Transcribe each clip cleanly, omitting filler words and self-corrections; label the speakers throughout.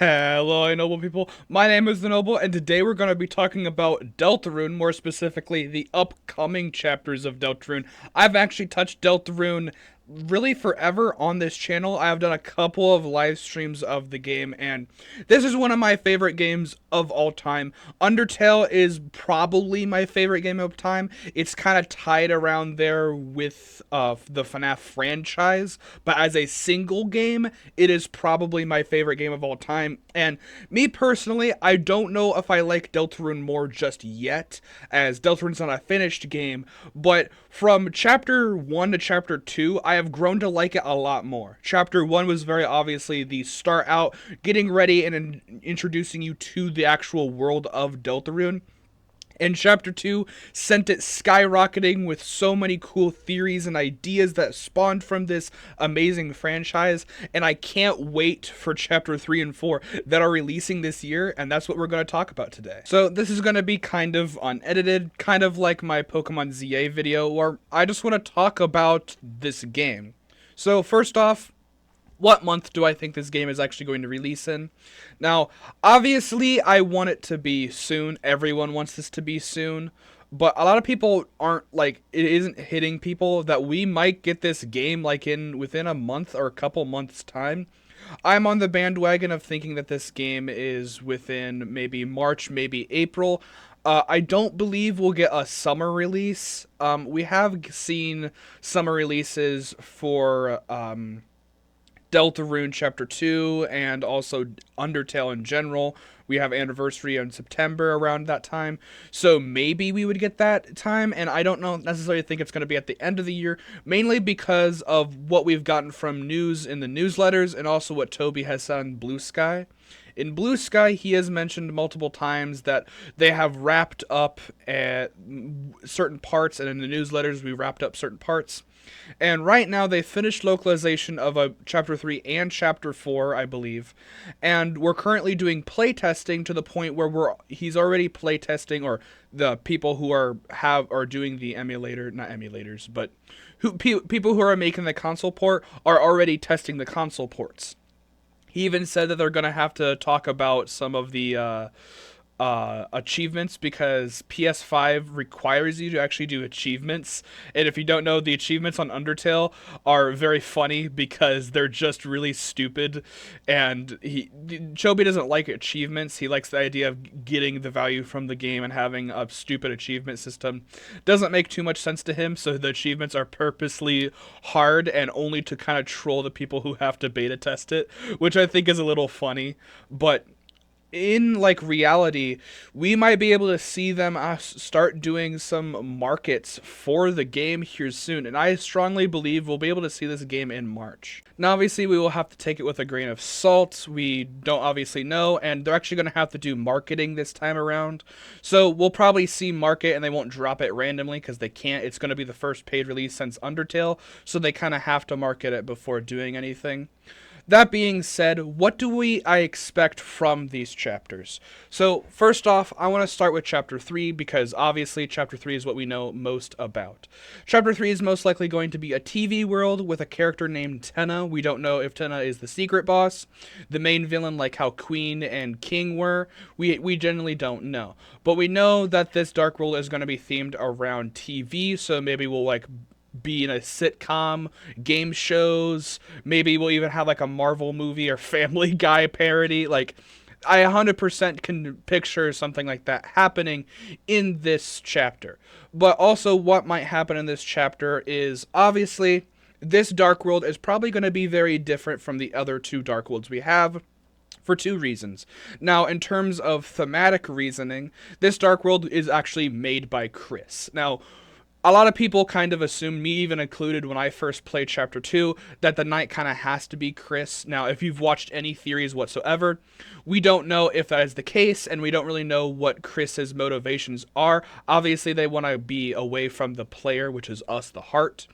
Speaker 1: Hello, noble people. My name is the Noble, and today we're going to be talking about Deltarune, more specifically the upcoming chapters of Deltarune. I've actually touched Deltarune really forever on this channel. I have done a couple of live streams of the game, and this is one of my favorite games of all time. Undertale is probably my favorite game of time. It's kind of tied around there with the FNAF franchise, but as a single game, it is probably my favorite game of all time. And me personally, I don't know if I like Deltarune more just yet, as Deltarune's not a finished game, but from chapter 1 to chapter 2, I have grown to like it a lot more. Chapter 1 was very obviously the start out, getting ready and introducing you to the actual world of Deltarune. And Chapter 2 sent it skyrocketing with so many cool theories and ideas that spawned from this amazing franchise. And I can't wait for Chapter 3 and 4 that are releasing this year, and that's what we're going to talk about today. So this is going to be kind of unedited, kind of like my Pokemon ZA video, where I just want to talk about this game. So first off, what month do I think this game is actually going to release in? Now, obviously, I want it to be soon. Everyone wants this to be soon. But a lot of people aren't, like, it isn't hitting people that we might get this game, like, within a month or a couple months' time. I'm on the bandwagon of thinking that this game is within maybe March, maybe April. I don't believe we'll get a summer release. We have seen summer releases for Deltarune Chapter 2 and also Undertale in general. We have Anniversary in September around that time. So maybe we would get that time, and I don't know necessarily think it's going to be at the end of the year, mainly because of what we've gotten from news in the newsletters and also what Toby has said on Blue Sky. In Blue Sky, he has mentioned multiple times that they have wrapped up at certain parts, and in the newsletters we wrapped up certain parts. And right now they finished localization of a Chapter 3 and Chapter 4, I believe. And we're currently doing playtesting to the point where he's already playtesting, or the people who are doing the emulator, not emulators, but people who are making the console port are already testing the console ports. He even said that they're going to have to talk about some of the achievements, because PS5 requires you to actually do achievements. And if you don't know, the achievements on Undertale are very funny because they're just really stupid. And Chobi doesn't like achievements. He likes the idea of getting the value from the game, and having a stupid achievement system doesn't make too much sense to him. So the achievements are purposely hard and only to kind of troll the people who have to beta test it, which I think is a little funny. But in like reality, we might be able to see them start doing some markets for the game here soon, and I strongly believe we'll be able to see this game in March. Now obviously we will have to take it with a grain of salt. We don't obviously know, and they're actually going to have to do marketing this time around, so we'll probably see market and they won't drop it randomly because they can't. It's going to be the first paid release since Undertale, so they kind of have to market it before doing anything. That being said, what do I expect from these chapters? So first off, I want to start with Chapter 3, because obviously Chapter 3 is what we know most about. Chapter 3 is most likely going to be a TV world with a character named Tenna. We don't know if Tenna is the secret boss, the main villain like how Queen and King were. We generally don't know. But we know that this dark world is going to be themed around TV, so maybe we'll like be in a sitcom, game shows, maybe we'll even have like a Marvel movie or Family Guy parody. Like, I 100% can picture something like that happening in this chapter. But also what might happen in this chapter is, obviously, this dark world is probably going to be very different from the other two dark worlds we have, for two reasons. Now, in terms of thematic reasoning, this dark world is actually made by Chris. Now, a lot of people kind of assumed, me even included when I first played Chapter 2, that the knight kind of has to be Chris. Now, if you've watched any theories whatsoever, we don't know if that is the case, and we don't really know what Chris's motivations are. Obviously, they want to be away from the player, which is us, the heart.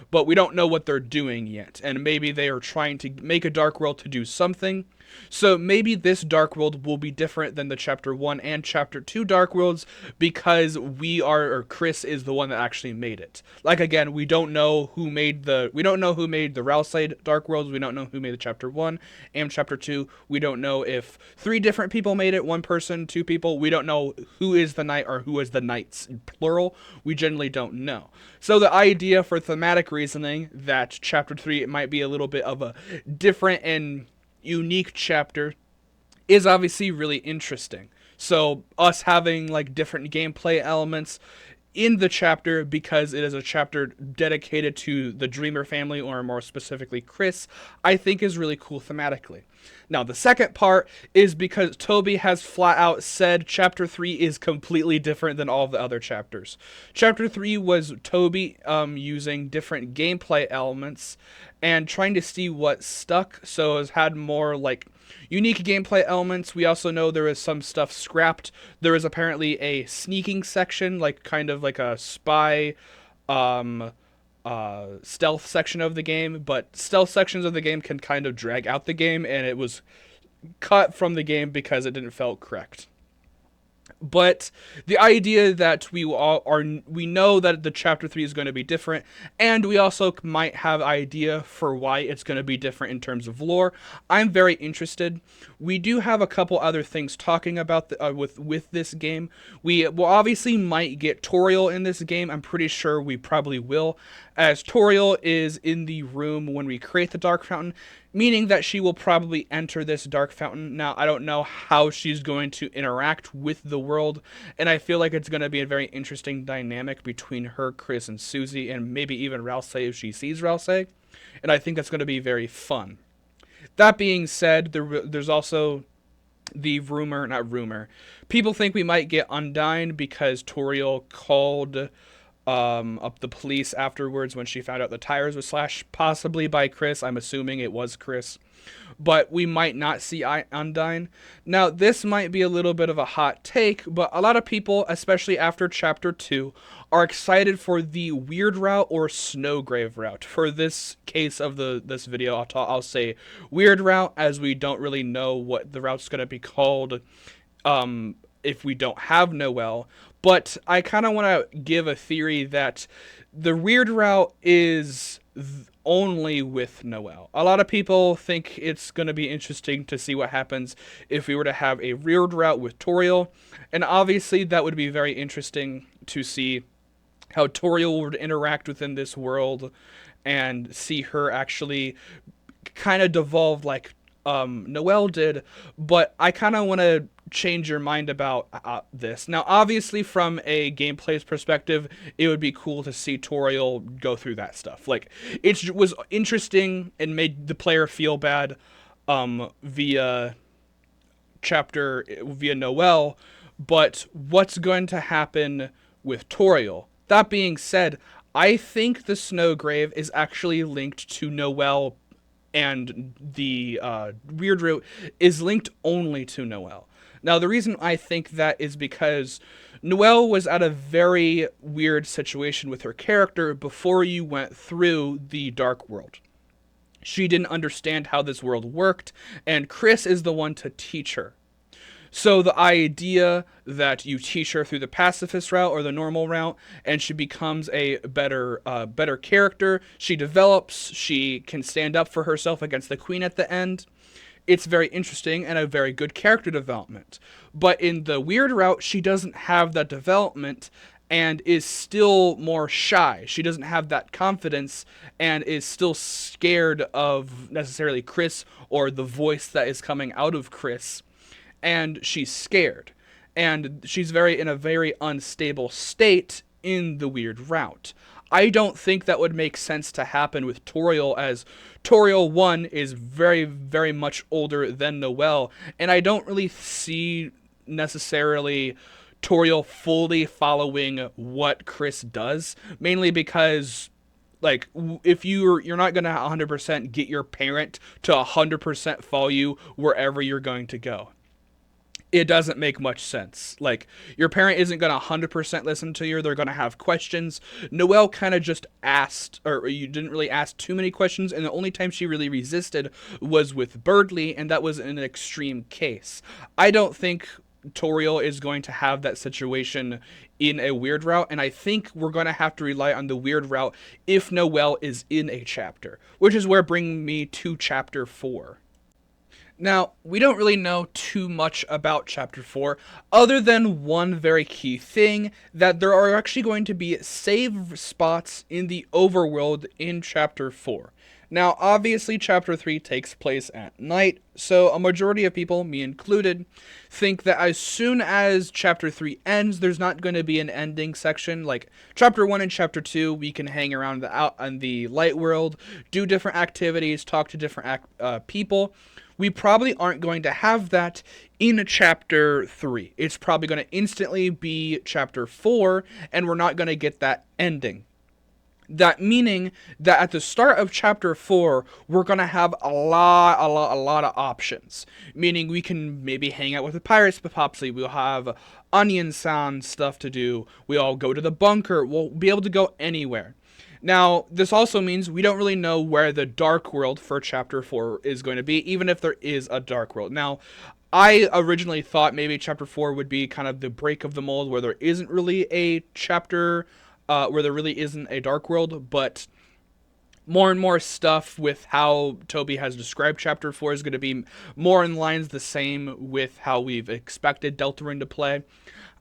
Speaker 1: But we don't know what they're doing yet, and maybe they are trying to make a dark world to do something, So maybe this Dark World will be different than the Chapter 1 and Chapter 2 Dark Worlds because or Chris is the one that actually made it. Like again, we don't know who made the Ralsei Dark Worlds, we don't know who made the Chapter 1 and Chapter 2. We don't know if 3 different people made it, 1 person, 2 people. We don't know who is the knight or who is the knights plural. We generally don't know. So the idea for thematic reasoning that Chapter 3 might be a little bit of a different and unique chapter is obviously really interesting. So us having like different gameplay elements in the chapter because it is a chapter dedicated to the Dreamer family, or more specifically Chris, I think is really cool thematically. Now the second part is because Toby has flat out said chapter 3 is completely different than all of the other chapters. Chapter 3 was Toby using different gameplay elements and trying to see what stuck, so it's had more like unique gameplay elements. We also know there is some stuff scrapped. There is apparently a sneaking section, like kind of like a spy stealth section of the game, but stealth sections of the game can kind of drag out the game, and it was cut from the game because it didn't feel correct. But the idea that we know that the chapter 3 is going to be different, and we also might have idea for why it's going to be different in terms of lore. I'm very interested. We do have a couple other things talking about with this game. We will obviously might get Toriel in this game. I'm pretty sure we probably will, as Toriel is in the room when we create the Dark Fountain, meaning that she will probably enter this Dark Fountain. Now, I don't know how she's going to interact with the world, and I feel like it's going to be a very interesting dynamic between her, Chris, and Susie, and maybe even Ralsei if she sees Ralsei, and I think that's going to be very fun. That being said, there's also the people think we might get Undyne because Toriel called up the police afterwards when she found out the tires were slashed, possibly by Chris. I'm assuming it was Chris. But we might not see Undyne. Now, this might be a little bit of a hot take, but a lot of people, especially after Chapter 2, are excited for the Weird Route or Snowgrave Route. For this case of this video, I'll say Weird Route, as we don't really know what the route's going to be called if we don't have Noelle. But I kind of want to give a theory that the Weird Route is only with Noelle. A lot of people think it's going to be interesting to see what happens if we were to have a Weird Route with Toriel. And obviously that would be very interesting to see how Toriel would interact within this world and see her actually kind of devolve like Noelle did. But I kind of want to change your mind about this. Now, obviously, from a gameplay's perspective, it would be cool to see Toriel go through that stuff. Like, it was interesting and made the player feel bad via Noelle, but what's going to happen with Toriel? That being said, I think the Snowgrave is actually linked to Noelle, and the Weird Route is linked only to Noelle. Now, the reason I think that is because Noelle was at a very weird situation with her character before you went through the Dark World. She didn't understand how this world worked, and Chris is the one to teach her. So the idea that you teach her through the pacifist route or the normal route, and she becomes a better character, she develops, she can stand up for herself against the queen at the end. It's very interesting and a very good character development. But in the Weird Route, she doesn't have that development and is still more shy. She doesn't have that confidence and is still scared of necessarily Chris or the voice that is coming out of Chris. And she's scared. And she's in a very unstable state in the Weird Route. I don't think that would make sense to happen with Toriel, as Toriel 1 is very, very much older than Noelle, and I don't really see necessarily Toriel fully following what Chris does, mainly because like if you're not going to 100% get your parent to 100% follow you wherever you're going to go. It doesn't make much sense. Like, your parent isn't going to 100% listen to you. They're going to have questions. Noelle kind of just asked, or you didn't really ask too many questions, and the only time she really resisted was with Birdley, and that was in an extreme case. I don't think Toriel is going to have that situation in a weird route, and I think we're going to have to rely on the weird route if Noelle is in a chapter, which is where bringing me to chapter 4. Now, we don't really know too much about Chapter 4, other than one very key thing, that there are actually going to be save spots in the overworld in Chapter 4. Now, obviously, Chapter 3 takes place at night, so a majority of people, me included, think that as soon as Chapter 3 ends, there's not going to be an ending section. Like, Chapter 1 and Chapter 2, we can hang around on the light world, do different activities, talk to different people. We probably aren't going to have that in Chapter 3. It's probably going to instantly be Chapter 4, and we're not going to get that ending. That meaning that at the start of Chapter 4, we're going to have a lot of options. Meaning we can maybe hang out with the pirates, possibly we'll have onion sound stuff to do. We'll all go to the bunker. We'll be able to go anywhere. Now, this also means we don't really know where the Dark World for Chapter 4 is going to be, even if there is a Dark World. Now, I originally thought maybe Chapter 4 would be kind of the break of the mold where there isn't really a chapter, where there really isn't a Dark World, but more and more stuff with how Toby has described Chapter 4 is going to be more in lines the same with how we've expected Deltarune to play.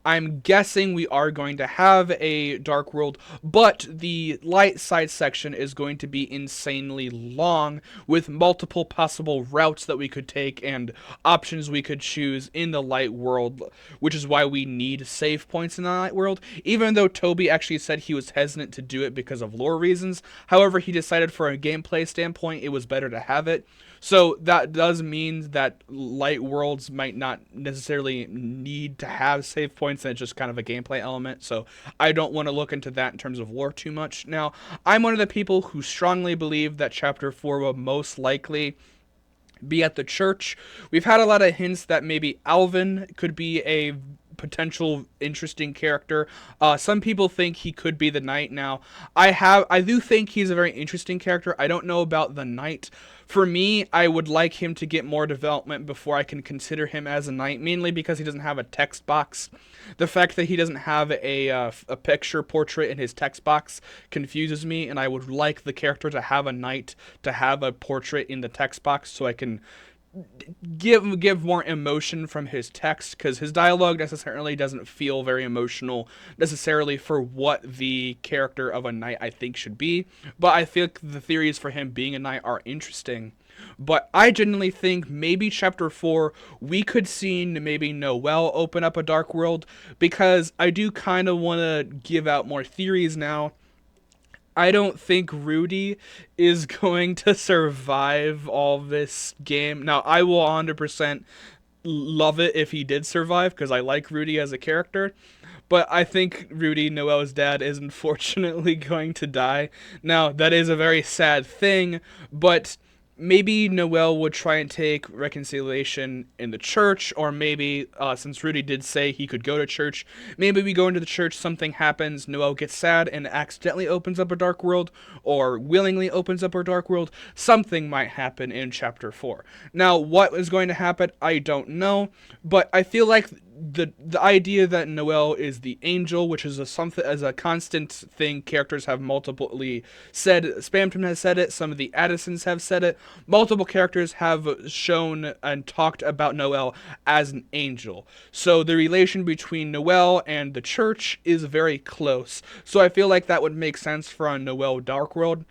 Speaker 1: I'm guessing we are going to have a Dark World, but the light side section is going to be insanely long with multiple possible routes that we could take and options we could choose in the light world, which is why we need save points in the light world, even though Toby actually said he was hesitant to do it because of lore reasons. However, he decided for a gameplay standpoint it was better to have it. So that does mean that light worlds might not necessarily need to have save points, and it's just kind of a gameplay element. So I don't want to look into that in terms of lore too much. Now, I'm one of the people who strongly believe that Chapter 4 will most likely be at the church. We've had a lot of hints that maybe Alvin could be a potential interesting character. Some people think he could be the knight. Now, I do think he's a very interesting character. I don't know about the knight. For me, I would like him to get more development before I can consider him as a knight, mainly because he doesn't have a text box. The fact that he doesn't have a picture portrait in his text box confuses me, and I would like the character to have a knight, to have a portrait in the text box so I can give more emotion from his text, because his dialogue necessarily doesn't feel very emotional necessarily for what the character of a knight I think should be, but I think the theories for him being a knight are interesting. But I genuinely think maybe Chapter 4 we could see maybe Noelle open up a Dark World, because I do kind of want to give out more theories now. I don't think Rudy is going to survive all this game. Now, I will 100% love it if he did survive, because I like Rudy as a character. But I think Rudy, Noelle's dad, is unfortunately going to die. Now, that is a very sad thing, but maybe Noelle would try and take reconciliation in the church, or maybe, since Rudy did say he could go to church, maybe we go into the church, something happens, Noelle gets sad and accidentally opens up a Dark World, or willingly opens up a Dark World. Something might happen in Chapter 4. Now, what is going to happen, I don't know, but I feel like the idea that Noelle is the angel, which is a constant thing characters have multiply said. Spamton has said it, some of the Addisons have said it, multiple characters have shown and talked about Noelle as an angel. So the relation between Noelle and the church is very close. So I feel like that would make sense for a Noelle Dark World.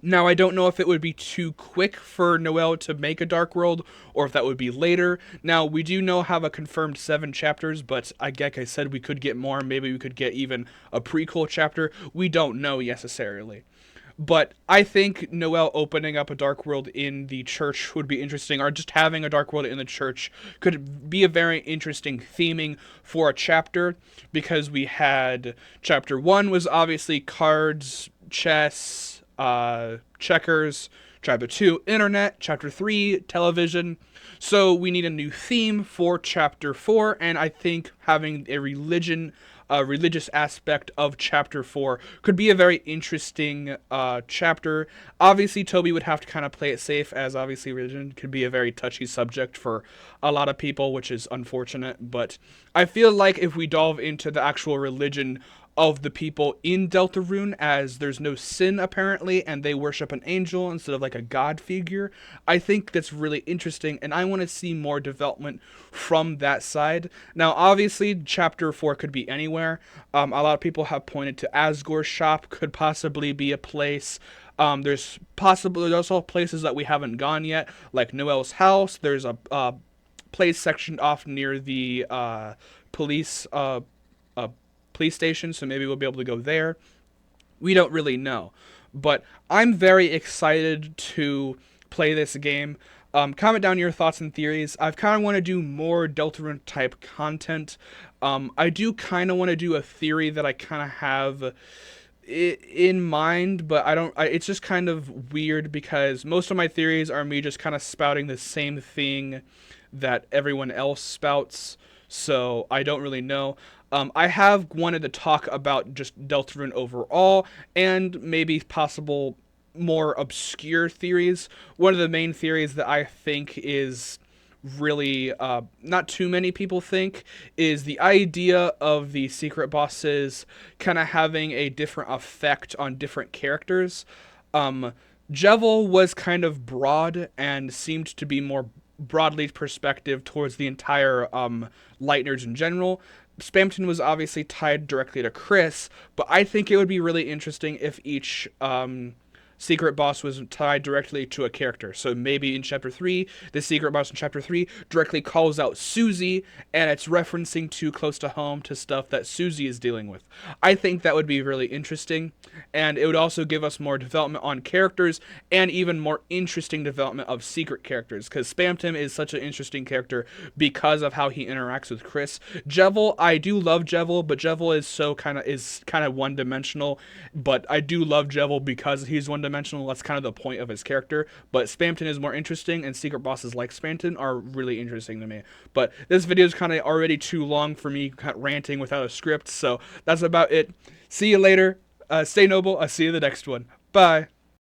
Speaker 1: Now, I don't know if it would be too quick for Noelle to make a Dark World, or if that would be later. Now, we do have a confirmed 7 chapters, but like I said, we could get more. Maybe we could get even a prequel chapter. We don't know necessarily. But I think Noelle opening up a Dark World in the church would be interesting, or just having a Dark World in the church could be a very interesting theming for a chapter, because we had Chapter 1 was obviously cards, chess, checkers. Chapter 2, internet. Chapter 3, television. So we need a new theme for Chapter 4, and I think having a religious aspect of Chapter 4 could be a very interesting chapter. Obviously, Toby would have to kind of play it safe, as obviously religion could be a very touchy subject for a lot of people, which is unfortunate. But I feel like if we delve into the actual religion of the people in Deltarune, as there's no sin apparently, and they worship an angel instead of like a god figure, I think that's really interesting, and I want to see more development from that side. Now, obviously, Chapter 4 could be anywhere. A lot of people have pointed to Asgore's shop could possibly be a place. There's also places that we haven't gone yet, like Noel's house. There's a place sectioned off near the police uh, police station, so maybe we'll be able to go there. We don't really know, but I'm very excited to play this game. Comment down your thoughts and theories. I kind of want to do more Deltarune type content. I do kind of want to do a theory that I kind of have in mind, but it's just kind of weird because most of my theories are me just kind of spouting the same thing that everyone else spouts, so I don't really know. I have wanted to talk about just Deltarune overall and maybe possible more obscure theories. One of the main theories that I think is really not too many people think is the idea of the secret bosses kind of having a different effect on different characters. Jevil was kind of broad and seemed to be more broadly perspective towards the entire Light Nerds in general. Spamton was obviously tied directly to Chris, but I think it would be really interesting if each secret boss was tied directly to a character. So maybe in Chapter 3, the secret boss in Chapter 3 directly calls out Susie, and it's referencing to close to home to stuff that Susie is dealing with. I think that would be really interesting, and it would also give us more development on characters, and even more interesting development of secret characters, because Spamton is such an interesting character because of how he interacts with Chris. Jevil, I do love Jevil, but Jevil is kind of one-dimensional, but I do love Jevil because he's one-dimensional. That's kind of the point of his character, but Spamton is more interesting, and secret bosses like Spamton are really interesting to me. But this video is kind of already too long for me ranting without a script, so that's about it. See you later. Stay noble. I'll see you in the next one. Bye.